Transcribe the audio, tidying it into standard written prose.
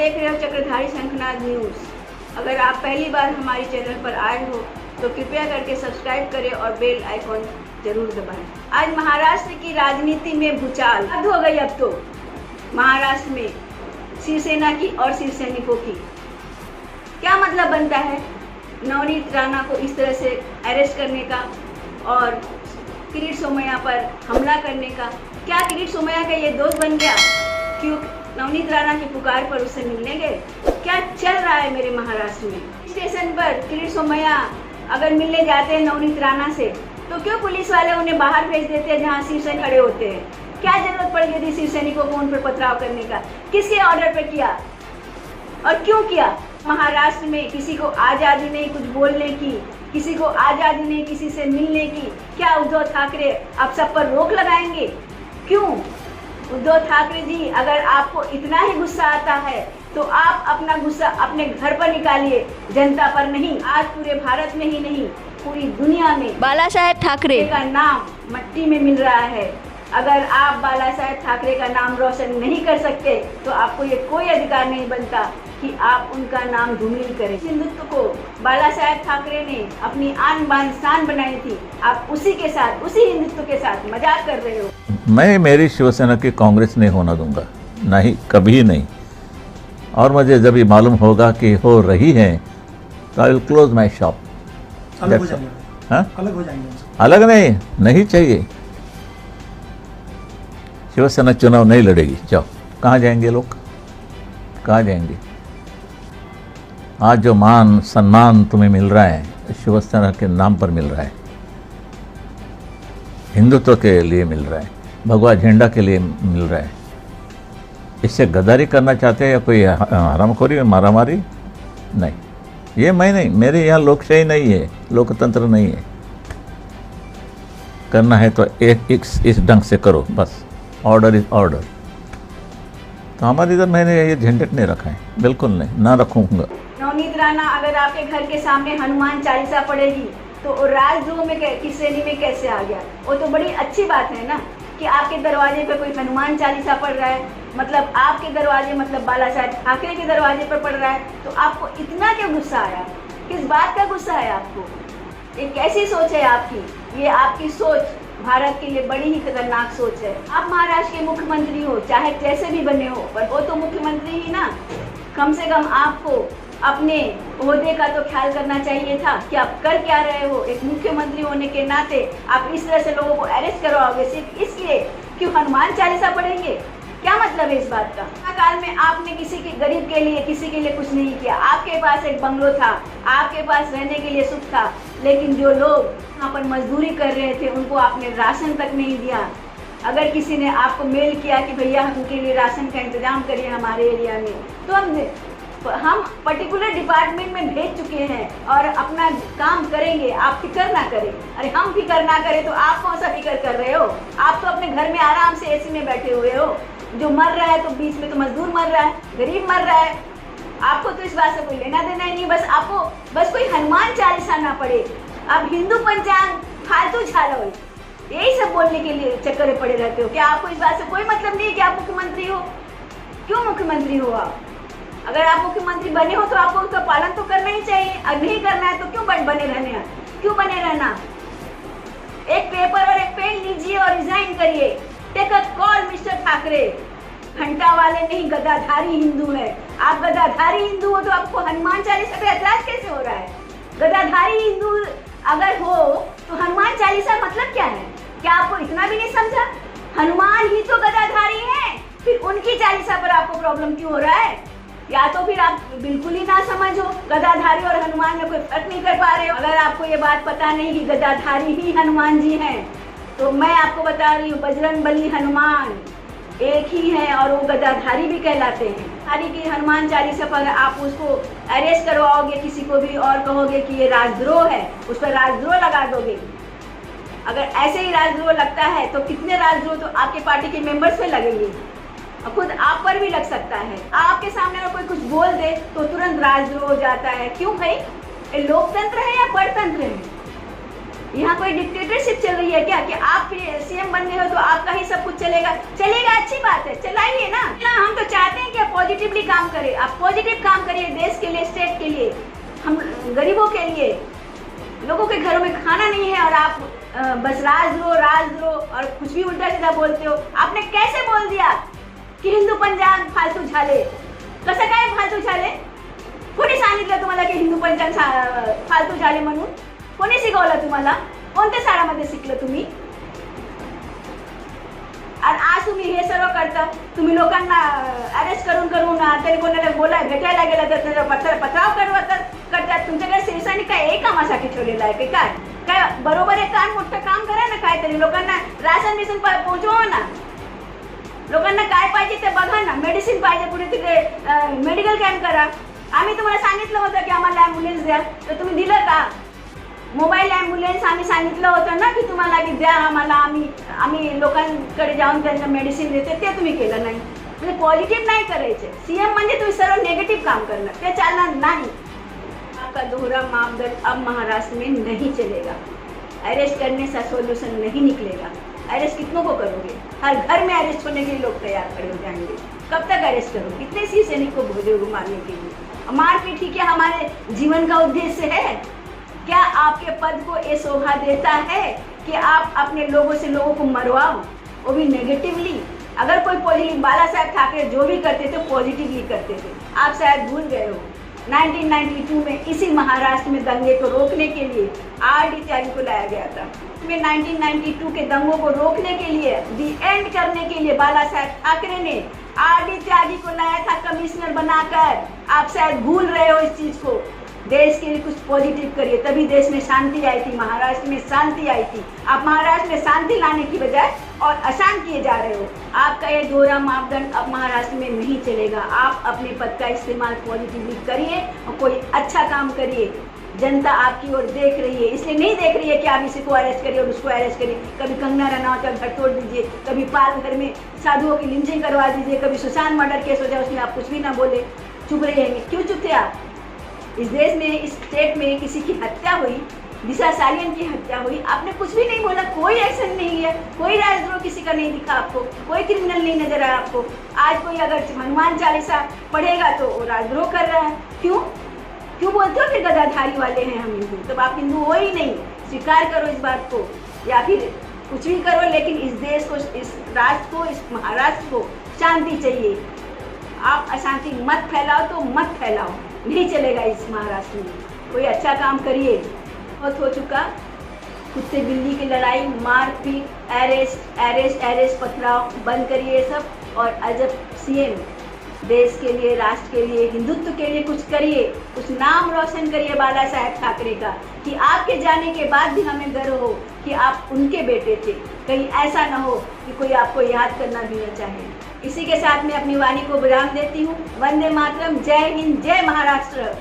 देख रहे हो चक्रधारी शंखनाद न्यूज़। अगर आप पहली बार हमारे चैनल पर आए हो तो कृपया करके सब्सक्राइब करें और बेल आइकॉन जरूर दबाएं। आज महाराष्ट्र की राजनीति में भूचाल हद हो गई। अब तो महाराष्ट्र में शिवसेना की और शिव सैनिकों की क्या मतलब बनता है नवनीत राणा को इस तरह से अरेस्ट करने का और किरीट सोमैया पर हमला करने का। क्या किरीट सोमैया का ये दोस्त बन गया? क्यों नवनीत राणा की पुकार पर उससे मिलने गए? क्या चल रहा है मेरे महाराष्ट्र में? स्टेशन पर किरीट सोमैया अगर मिलने जाते हैं नवनीत राणा से तो क्यों पुलिस वाले उन्हें बाहर भेज देते हैं जहां शिव सैनिक खड़े होते हैं? क्या जरूरत पड़ गई थी शिव सैनिकों को उन पर पथराव करने का? किसके ऑर्डर पर किया और क्यों किया? महाराष्ट्र में किसी को आज़ादी नहीं कुछ बोलने की, किसी को आज़ादी नहीं किसी से मिलने की। क्या उद्धव ठाकरे आप सब पर रोक लगाएंगे? क्यों उद्धव ठाकरे जी, अगर आपको इतना ही गुस्सा आता है तो आप अपना गुस्सा अपने घर पर निकालिए, जनता पर नहीं। आज पूरे भारत में ही नहीं पूरी दुनिया में बाला साहेब ठाकरे का नाम मिट्टी में मिल रहा है। अगर आप बाला साहेब ठाकरे का नाम रोशन नहीं कर सकते तो आपको ये कोई अधिकार नहीं बनता कि आप उनका नाम धूमिल करें। हिंदुत्व को बाला साहेब ठाकरे ने अपनी आन बान शान बनाई थी, आप उसी के साथ उसी हिंदुत्व के साथ मजाक कर रहे हो। मैं मेरी शिवसेना की कांग्रेस नहीं होना दूंगा, नहीं, कभी नहीं। और मुझे जब ये मालूम होगा कि हो रही है तो I will close my shop. अलग हो जाएंगे? हाँ, अलग हो जाएंगे? अलग नहीं चाहिए। शिवसेना चुनाव नहीं लड़ेगी। जाओ, कहाँ जाएंगे लोग, कहाँ जाएंगे? आज जो मान सम्मान तुम्हें मिल रहा है शिवसेना के नाम पर मिल रहा है, हिंदुत्व के लिए मिल रहा है, भगवा झंडा के लिए मिल रहा है। इससे गद्दारी करना चाहते हैं या कोई हरामखोरी मारामारी? नहीं, ये मैं नहीं, मेरे यहाँ लोकशाही नहीं है, लोकतंत्र नहीं है। करना है तो एक इस ढंग से करो, बस। Order is order. तो हमारे इधर मैंने ये झंझट नहीं रखा है, बिल्कुल नहीं, ना रखूँगा। नवनीत राणा, अगर आपके घर के सामने हनुमान चालीसा पड़ेगी तो राजद्रोह में की श्रेणी में कैसे आ गया? वो तो बड़ी अच्छी बात है ना कि आपके दरवाजे पे कोई हनुमान चालीसा पढ़ रहा है, मतलब आपके दरवाजे मतलब बाला साहेब ठाकरे के दरवाजे पर पढ़ रहा है, तो आपको इतना क्यों गुस्सा आया? किस बात का गुस्सा है आपको? ये कैसी सोच है आपकी? ये आपकी सोच भारत के लिए बड़ी ही खतरनाक सोच है। आप महाराष्ट्र के मुख्यमंत्री हो, चाहे जैसे भी बने हो, पर वो तो मुख्यमंत्री ही ना। कम से कम आपको अपने ओहदे का तो ख्याल करना चाहिए था कि आप कर क्या रहे हो। एक मुख्यमंत्री होने के नाते आप इस तरह से लोगों को अरेस्ट करवाओगे सिर्फ इसलिए क्यों हनुमान चालीसा पढ़ेंगे? क्या मतलब है इस बात का? काल में आपने किसी के गरीब के लिए किसी के लिए कुछ नहीं किया। आपके पास एक बंगलो था, आपके पास रहने के लिए सुख था, लेकिन जो लोग वहाँ पर मजदूरी कर रहे थे उनको आपने राशन तक नहीं दिया। अगर किसी ने आपको मेल किया कि भैया उनके लिए राशन का इंतजाम करिए हमारे एरिया में, तो हम पर्टिकुलर डिपार्टमेंट में भेज चुके हैं और अपना काम करेंगे, आप फिक्र ना करें। अरे हम फिक्र ना करें तो आप कौन सा फिक्र कर रहे हो? आप तो अपने घर में आराम से एसी में बैठे हुए हो। जो मर रहा है तो बीच में तो मजदूर मर रहा है, गरीब मर रहा है, आपको तो इस बात से कोई लेना देना ही नहीं। बस आपको बस कोई हनुमान चालीसा ना पड़े, आप हिंदू पंचांग फालतू झालो यही सब बोलने के लिए चक्कर में पड़े रहते हो। क्या आपको इस बात से कोई मतलब नहीं है कि आप मुख्यमंत्री हो? क्यों मुख्यमंत्री हो आप? अगर आप मुख्यमंत्री बने हो तो आपको उसका पालन तो करना ही चाहिए। अगर नहीं करना है तो क्यों बने रहना? एक पेपर और एक पेन लीजिए और रिजाइन करिए। Take a call mister Thackeray. घंटा वाले नहीं, गद्दाधारी हिंदू है। आप गद्दाधारी हिंदू हो तो आपको हनुमान चालीसा पे ऐतराज कैसे हो रहा है? गद्दाधारी हिंदू अगर हो तो हनुमान चालीसा मतलब क्या है? क्या आपको इतना भी नहीं समझा? हनुमान ही तो गद्दाधारी है, फिर उनकी चालीसा पर आपको प्रॉब्लम क्यों हो रहा है? या तो फिर आप बिल्कुल ही ना समझो, गद्दाधारी और हनुमान में कोई फर्क नहीं कर पा रहे हो। अगर आपको ये बात पता नहीं कि गद्दाधारी ही हनुमान जी हैं तो मैं आपको बता रही हूँ, बजरंगबली हनुमान एक ही है और वो गद्दाधारी भी कहलाते हैं। हरी की हनुमान चालीसा पर आप उसको अरेस्ट करवाओगे किसी को भी और कहोगे कि ये राजद्रोह है, उस पर राजद्रोह लगा दोगे। अगर ऐसे ही राजद्रोह लगता है तो कितने राजद्रोह तो आपके पार्टी के मेंबर्स पे लगेंगे, खुद आप पर भी लग सकता है। आपके सामने अगर कोई कुछ बोल दे तो तुरंत राजद्रोह हो जाता है। क्यों भाई? ये लोकतंत्र है या परतंत्र है? यहाँ कोई डिक्टेटरशिप चल रही है क्या कि आप सीएम बन गए हो तो आपका ही सब कुछ चलेगा? चलेगा, अच्छी बात है, चलाइए ना। हम तो चाहते हैं कि आप पॉजिटिवली काम करें, आप पॉजिटिव काम करिए देश के लिए, स्टेट के लिए, हम गरीबों के लिए। लोगों के घरों में खाना नहीं है और आप बस राज दो और कुछ भी उल्टा सीधा बोलते हो। आपने कैसे बोल दिया की हिंदू पंचांग फालतू झाले? कसं काय फालतू झाले? कोणी सांगितलं तुम्हाला की हिंदू पंचांग फालतू झाले म्हणून? कोणी शिकवलं तुम्हाला? कोणत्या शाळेमध्ये शिकलं तुम्ही? आणि आज तुम्ही हे सर्व करता, तुम्ही लोकांना अरेस्ट करून तरी कोणाला भेटायला गेला तर पथराव करतात। तुमच्याकडे शिवसैनिक काय एक कामासाठी ठेवलेला आहे काय बरोबर आहे का? मोठं काम करा ना, काहीतरी लोकांना राशन बिशन पोहोचवा ना, लोकांना काय पाहिजे ते बघा ना, मेडिसिन पाहिजे कुठे तिथे मेडिकल कॅम्प करा। आम्ही तुम्हाला सांगितलं होतं की आम्हाला ॲम्ब्युलन्स द्या, तर तुम्ही दिलं का? मोबाईल ॲम्ब्युलन्स आम्ही सांगितलं होतं ना की तुम्हाला की द्या आम्हाला, आम्ही लोकांकडे जाऊन त्यांना मेडिसिन देते, ते तुम्ही केलं नाही। म्हणजे पॉझिटिव्ह नाही करायचे। सीएम म्हणजे तुम्ही सर्व नेगेटिव्ह काम करणार, ते चालणार नाही। आपका दोहरा मापदंड अब महाराष्ट्र में नहीं चलेगा। अरेस्ट करने से सोल्यूशन नहीं निकलेगा। अरेस्ट कितनों को करोगे? हर घर में अरेस्ट होने के लिए लोग तैयार खड़े हो जाएंगे। कब तक अरेस्ट करोगे? कितने शिवसैनिक को भोजोगे मारने के लिए? मारपीट ही क्या हमारे जीवन का उद्देश्य है? क्या आपके पद को ये शोभा देता है कि आप अपने लोगों को मरवाओ, वो भी नेगेटिवली? अगर कोई पॉजिटिव, बाला साहब ठाकरे जो भी करते थे पॉजिटिवली करते थे। आप शायद भूल गए हो 1992 में इसी महाराष्ट्र में दंगे को रोकने के लिए आर.डी. त्यागी को लाया गया था। में 1992 के दंगों को रोकने के लिए, दी एंड करने के लिए बाला साहब ठाकरे ने आर.डी. त्यागी को लाया था कमिश्नर बनाकर। आप शायद भूल रहे हो इस चीज को। देश के लिए कुछ पॉजिटिव करिए, तभी देश में शांति आई थी, महाराष्ट्र में शांति आई थी। आप महाराष्ट्र में शांति लाने की बजाय और अशांत किए जा रहे हो। आपका ये दोहरा मापदंड अब महाराष्ट्र में नहीं चलेगा। आप अपने पद का इस्तेमाल पॉजिटिवली करिए और कोई अच्छा काम करिए। जनता आपकी ओर देख रही है, इसलिए नहीं देख रही है कि आप इसी को अरेस्ट करिए और उसको अरेस्ट करिए। कभी कंगना रनौत का घर तोड़ दीजिए, कभी पाल घर में साधुओं की लिंचिंग करवा दीजिए, कभी सुशांत मर्डर केस हो जाए, उसमें आप कुछ भी ना बोले, चुप रहेंगे। क्यों चुप थे आप? इस देश में, इस स्टेट में किसी की हत्या हुई, दिशा सालियन की हत्या हुई, आपने कुछ भी नहीं बोला, कोई एक्शन नहीं लिया, कोई राजद्रोह किसी का नहीं दिखा आपको, कोई क्रिमिनल नहीं नजर आया आपको। आज कोई अगर हनुमान चालीसा पढ़ेगा तो वो राजद्रोह कर रहा है। क्यों बोलते हो फिर गदाधारी वाले हैं हम हिंदू? तब आप हिंदू हो ही नहीं। स्वीकार करो इस बात को, या फिर कुछ भी करो, लेकिन इस देश को, इस राज्य को, इस महाराष्ट्र को शांति चाहिए। आप अशांति मत फैलाओ तो मत फैलाओ, नहीं चलेगा इस महाराष्ट्र में। कोई अच्छा काम करिए। बहुत हो चुका, कुत्ते बिल्ली की लड़ाई, मारपीट, अरेस्ट, पथराव बंद करिए सब। और अजब सीएम, देश के लिए, राष्ट्र के लिए, हिंदुत्व के लिए कुछ करिए, कुछ नाम रोशन करिए बाला साहब ठाकरे का, कि आपके जाने के बाद भी हमें गर्व हो कि आप उनके बेटे थे। कहीं ऐसा ना हो कि कोई आपको याद करना भी न चाहे। इसी के साथ मैं अपनी वाणी को विराम देती हूँ। वंदे मातरम, जय हिंद, जय महाराष्ट्र।